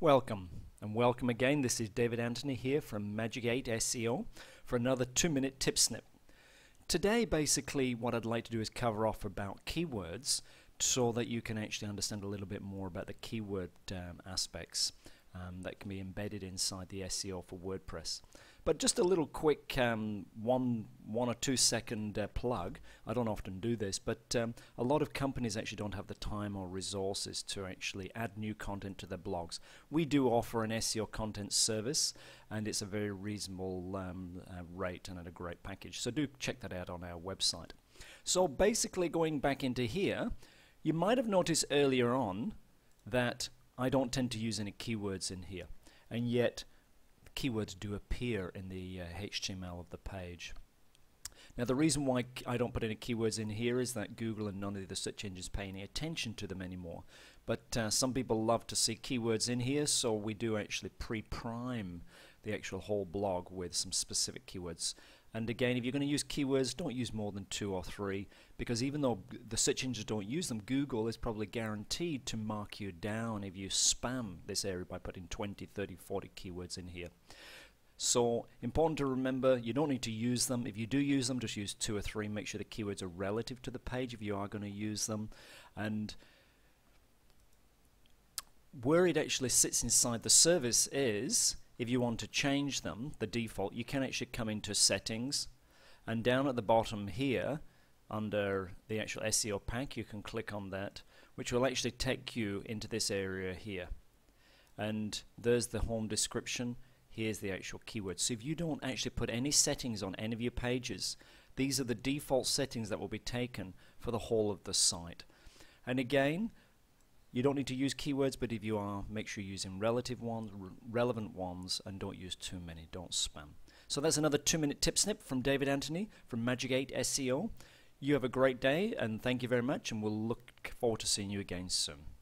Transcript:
Welcome and welcome again. This is David Anthony here from Magic8-SEO for another 2-minute tip snip. Today basically what I'd like to do is cover off about keywords so that you can actually understand a little bit more about the keyword aspects that can be embedded inside the SEO for WordPress. But just a little quick one or 2 second plug. I don't often do this, but a lot of companies actually don't have the time or resources to actually add new content to their blogs. We do offer an SEO content service, and it's a very reasonable rate and at a great package. So do check that out on our website. So basically, going back into here, you might have noticed earlier on that I don't tend to use any keywords in here, and yet keywords do appear in the HTML of the page. Now the reason why I don't put any keywords in here is that Google and none of the search engines pay any attention to them anymore. But some people love to see keywords in here, so we do actually pre-prime the actual whole blog with some specific keywords. And again, if you're going to use keywords, don't use more than 2 or 3, because even though the search engines don't use them, Google is probably guaranteed to mark you down if you spam this area by putting 20, 30, 40 keywords in here. So important to remember, you don't need to use them. If you do use them, just use 2 or 3. Make sure the keywords are relative to the page if you are going to use them. And where it actually sits inside the service is, if you want to change them, the default, you can actually come into settings, and down at the bottom here under the actual SEO pack you can click on that, which will actually take you into this area here, and there's the home description. Here's the actual keywords. So if you don't actually put any settings on any of your pages, these are the default settings that will be taken for the whole of the site. And again, you don't need to use keywords, but if you are, make sure you're using relative ones, relevant ones, and don't use too many. Don't spam. So that's another 2-minute tip snip from David Anthony from Magic8-SEO. You have a great day, and thank you very much, and we'll look forward to seeing you again soon.